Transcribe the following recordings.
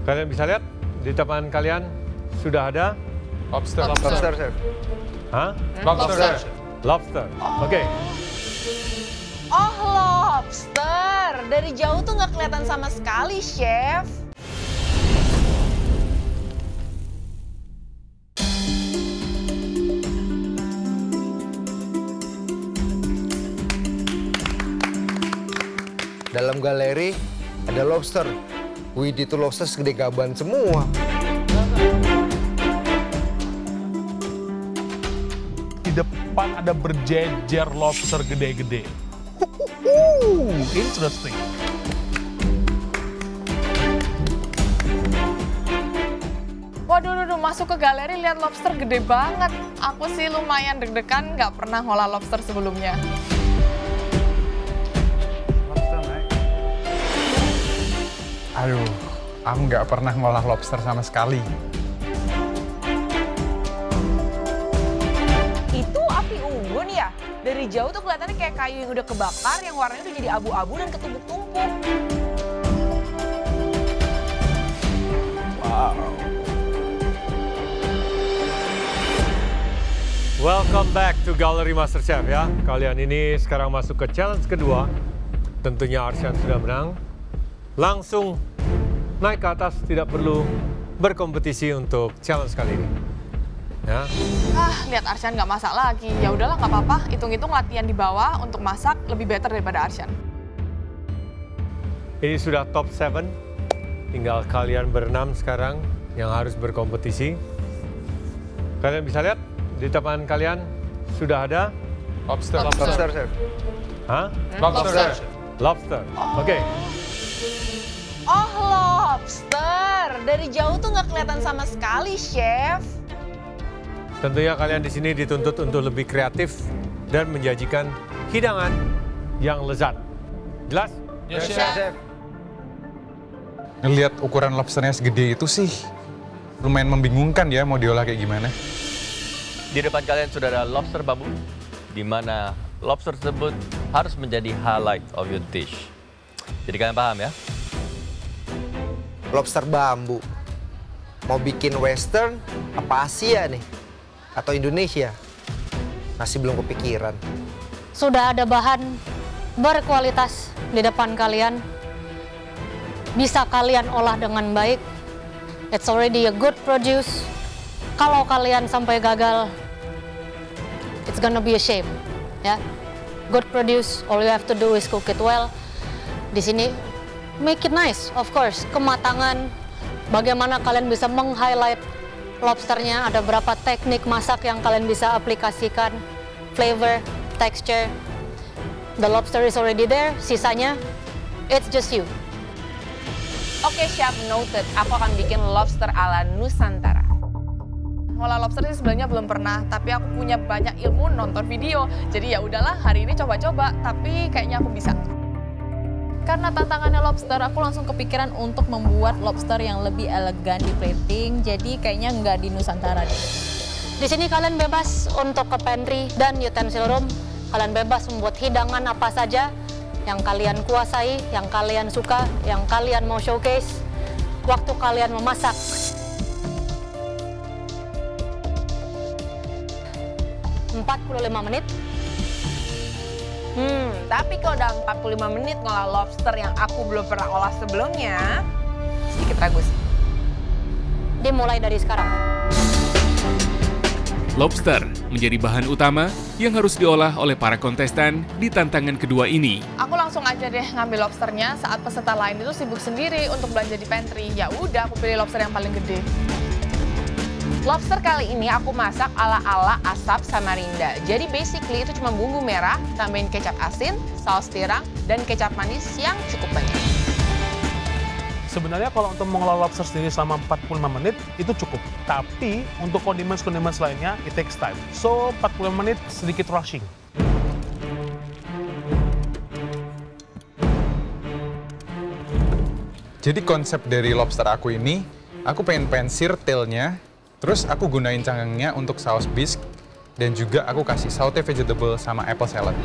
Kalian bisa lihat di depan kalian sudah ada Lobster. Lobster, chef. Hah? Lobster. Lobster. Oke. Oh, lobster. Dari jauh tuh nggak kelihatan sama sekali, Chef. Dalam galeri ada lobster. Wih, itu lobster segede gaban semua. Di depan ada berjejer lobster gede-gede. Interesting. Waduh, masuk ke galeri lihat lobster gede banget. Aku sih lumayan deg-degan, nggak pernah ngolah lobster sebelumnya. Aduh, aku nggak pernah ngolah lobster sama sekali. Itu api unggun ya? Dari jauh tuh kelihatannya kayak kayu yang udah kebakar, yang warnanya udah jadi abu-abu dan ketumpuk-tumpuk. Welcome back to Gallery MasterChef ya. Kalian ini sekarang masuk ke challenge kedua. Tentunya Arsyan sudah menang. Langsung naik ke atas, tidak perlu berkompetisi untuk challenge kali ini. Ya. Lihat Arsyan nggak masak lagi. Ya udahlah, nggak apa-apa. Hitung-hitung latihan di bawah untuk masak lebih better daripada Arsyan. Ini sudah top 7. Tinggal kalian berenam sekarang yang harus berkompetisi. Kalian bisa lihat di depan kalian sudah ada Lobster. Lobster, chef. Hah? Lobster. Lobster. Oke. Oh, lobster. Dari jauh tuh nggak kelihatan sama sekali, Chef. Tentunya kalian di sini dituntut untuk lebih kreatif dan menyajikan hidangan yang lezat. Jelas? Yes, Chef. Ngelihat ukuran lobsternya segede itu sih lumayan membingungkan ya mau diolah kayak gimana. Di depan kalian sudah ada lobster bambu, di mana lobster tersebut harus menjadi highlight of your dish. Jadi kalian paham ya? Lobster bambu. Mau bikin western apa Asia nih? Atau Indonesia? Masih belum kepikiran. Sudah ada bahan berkualitas di depan kalian. Bisa kalian olah dengan baik. It's already a good produce. Kalau kalian sampai gagal, it's gonna be a shame. Ya, good produce. All you have to do is cook it well. Di sini, make it nice, of course. Kematangan, bagaimana kalian bisa meng-highlight lobsternya, ada berapa teknik masak yang kalian bisa aplikasikan, flavor, texture. The lobster is already there, sisanya, it's just you. Oke, Chef, noted. Aku akan bikin lobster ala Nusantara. Ngolah lobster sih sebenarnya belum pernah, tapi aku punya banyak ilmu nonton video. Jadi ya udahlah, hari ini coba-coba, tapi kayaknya aku bisa. Karena tantangannya lobster, aku langsung kepikiran untuk membuat lobster yang lebih elegan di plating. Jadi kayaknya nggak di Nusantara deh. Di sini kalian bebas untuk ke pantry dan utensil room. Kalian bebas membuat hidangan apa saja yang kalian kuasai, yang kalian suka, yang kalian mau showcase waktu kalian memasak. menit. Tapi kalau dalam 45 menit ngolah lobster yang aku belum pernah olah sebelumnya, sedikit ragu sih. Dimulai dari sekarang. Lobster menjadi bahan utama yang harus diolah oleh para kontestan di tantangan kedua ini. Aku langsung aja deh ngambil lobsternya saat peserta lain itu sibuk sendiri untuk belanja di pantry. Ya udah, aku pilih lobster yang paling gede. Lobster kali ini aku masak ala-ala asap Samarinda. Jadi basically itu cuma bumbu merah, tambahin kecap asin, saus tiram, dan kecap manis yang cukup banyak. Sebenarnya kalau untuk mengolah lobster sendiri selama 45 menit itu cukup. Tapi untuk condiments lainnya, it takes time. So 45 menit sedikit rushing. Jadi konsep dari lobster aku ini, aku pengen pensir tailnya, terus aku gunain canggangnya untuk saus bisque, dan juga aku kasih saute vegetable sama apple salad.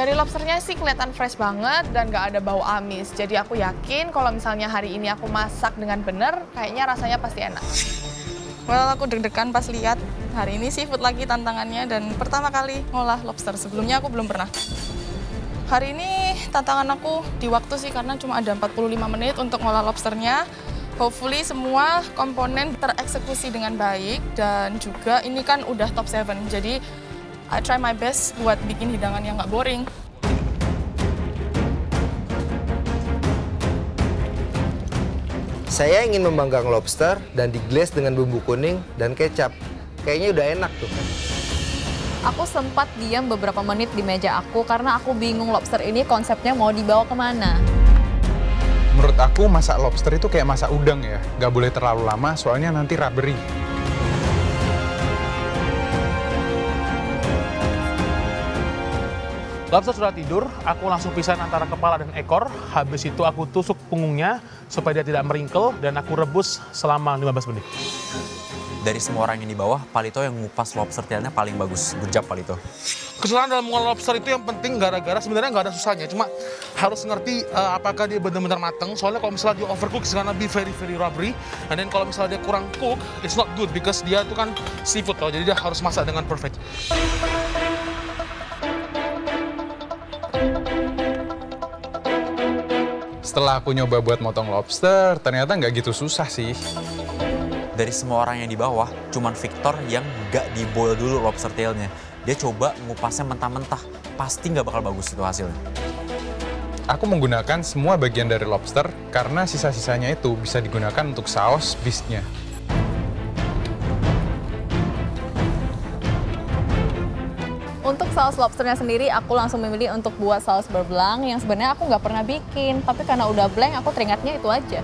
Dari lobsternya sih kelihatan fresh banget dan nggak ada bau amis. Jadi aku yakin kalau misalnya hari ini aku masak dengan benar, kayaknya rasanya pasti enak. Well, aku deg-degan pas lihat hari ini seafood lagi tantangannya dan pertama kali ngolah lobster. Sebelumnya aku belum pernah. Hari ini tantangan aku di waktu sih karena cuma ada 45 menit untuk ngolah lobsternya. Hopefully semua komponen tereksekusi dengan baik dan juga ini kan udah top 7. Jadi I try my best buat bikin hidangan yang nggak boring. Saya ingin memanggang lobster dan diglaze dengan bumbu kuning dan kecap. Kayaknya udah enak tuh. Aku sempat diam beberapa menit di meja aku karena aku bingung lobster ini konsepnya mau dibawa kemana. Menurut aku masak lobster itu kayak masak udang ya. Nggak boleh terlalu lama soalnya nanti rubbery. Lobster sudah tidur, aku langsung pisahin antara kepala dan ekor. Habis itu aku tusuk punggungnya supaya dia tidak meringkel dan aku rebus selama 15 menit. Dari semua orang yang di bawah, Palito yang ngupas lobster tailnya paling bagus. Good job, Palito. Kesulitan dalam mengolah lobster itu yang penting gara-gara sebenarnya nggak ada susahnya. Cuma harus ngerti apakah dia benar-benar matang. Soalnya kalau misalnya dia overcook, it's gonna be very, very rubbery. And then kalau misalnya dia kurang cook, it's not good because dia itu kan seafood loh. Jadi dia harus masak dengan perfect. Setelah aku nyoba buat motong lobster, ternyata nggak gitu susah sih. Dari semua orang yang di bawah, cuman Victor yang nggak di-boil dulu lobster tailnya. Dia coba ngupasnya mentah-mentah, pasti nggak bakal bagus itu hasilnya. Aku menggunakan semua bagian dari lobster karena sisa-sisanya itu bisa digunakan untuk saus bisnya. Untuk saus lobsternya sendiri, aku langsung memilih untuk buat saus beurre blanc yang sebenarnya aku nggak pernah bikin. Tapi karena udah blank, aku teringatnya itu aja.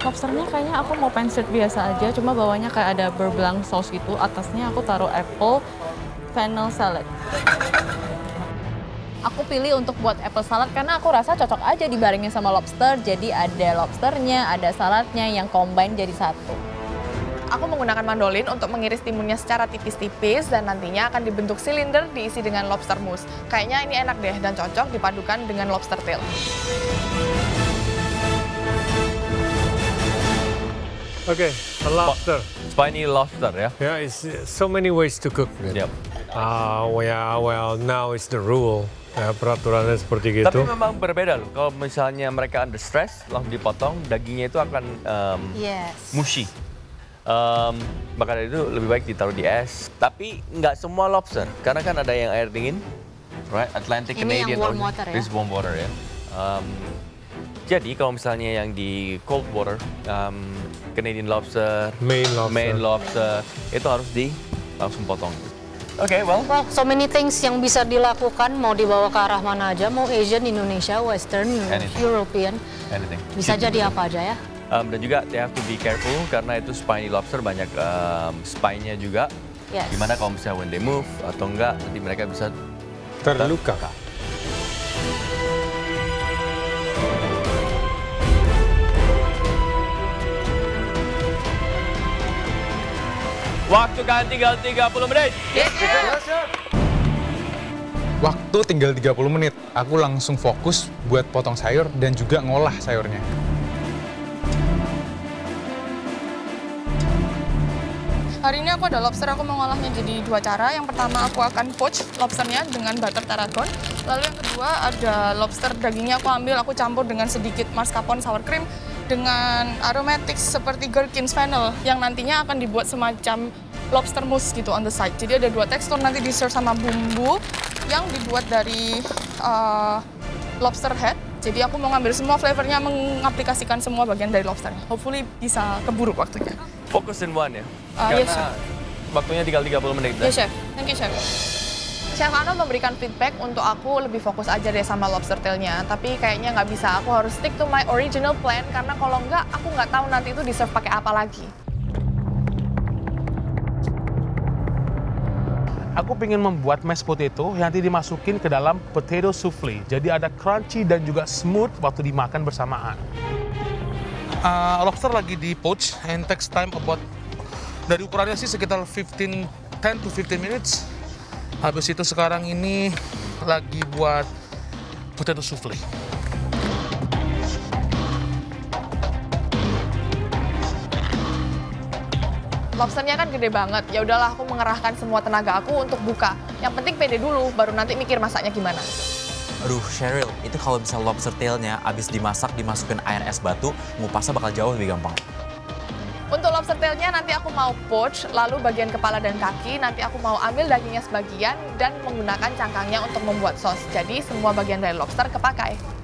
Lobsternya kayaknya aku mau pancit biasa aja, cuma bawahnya kayak ada beurre blanc saus gitu. Atasnya aku taruh apple fennel salad. Aku pilih untuk buat apple salad karena aku rasa cocok aja dibarengin sama lobster. Jadi ada lobsternya, ada saladnya yang combine jadi satu. Aku menggunakan mandolin untuk mengiris timunnya secara tipis-tipis dan nantinya akan dibentuk silinder diisi dengan lobster mousse. Kayaknya ini enak deh dan cocok dipadukan dengan lobster tail. Okay, lobster. Spiny lobster ya. Yeah, it's so many ways to cook it. Yep. Well, now it's the rule. Ya, peraturannya seperti gitu. Tapi memang berbeda loh. Kalau misalnya mereka under stress, langsung dipotong, dagingnya itu akan mushy. Maka dari itu lebih baik ditaruh di es. Tapi nggak semua lobster, karena kan ada yang air dingin, right? Atlantic, ini Canadian, yang warm water ya? This warm water ya. Jadi kalau misalnya yang di cold water, Canadian lobster, Maine lobster, itu harus langsung potong. Oke, well, so many things yang bisa dilakukan, mau dibawa ke arah mana aja, mau Asian, Indonesia, Western, European, bisa jadi apa aja ya. Dan juga they have to be careful karena itu spiny lobster banyak spine-nya juga. Yes. Gimana kalau misalnya when they move atau enggak, nanti mereka bisa terluka. Waktu kan tinggal 30 menit. Waktu tinggal 30 menit, aku langsung fokus buat potong sayur dan juga ngolah sayurnya. Hari ini aku ada lobster, aku mau ngolahnya jadi dua cara. Yang pertama aku akan poach lobsternya dengan butter tarragon. Lalu yang kedua ada lobster dagingnya aku campur dengan sedikit mascarpone sour cream dengan aromatics seperti gherkins fennel yang nantinya akan dibuat semacam lobster mousse gitu on the side. Jadi ada dua tekstur, nanti di-serve sama bumbu yang dibuat dari lobster head. Jadi aku mau ngambil semua flavornya, mengaplikasikan semua bagian dari lobsternya. Hopefully bisa keburu waktunya. Fokus in one ya? Yes, Karena waktunya tinggal 30 menit. Yes, Chef. Thank you, Chef. Chef Arnold memberikan feedback untuk aku lebih fokus aja deh sama lobster tailnya. Tapi kayaknya nggak bisa, aku harus stick to my original plan. Karena kalau nggak, aku nggak tahu nanti itu di-serve pakai apa lagi. Aku pengen membuat mashed potato yang nanti dimasukin ke dalam potato souffle. Jadi ada crunchy dan juga smooth waktu dimakan bersamaan. Lobster lagi di poach and takes time about, dari ukurannya sih sekitar 10 to 15 minutes. Habis itu sekarang ini lagi buat potato souffle. Lobsternya kan gede banget, ya udahlah aku mengerahkan semua tenaga aku untuk buka. Yang penting pede dulu, baru nanti mikir masaknya gimana. Aduh, Cheryl, itu kalau misalnya lobster tailnya abis dimasak, dimasukin air es batu, ngupasnya bakal jauh lebih gampang. Untuk lobster tailnya nanti aku mau poach, lalu bagian kepala dan kaki, nanti aku mau ambil dagingnya sebagian dan menggunakan cangkangnya untuk membuat sos. Jadi semua bagian dari lobster kepakai.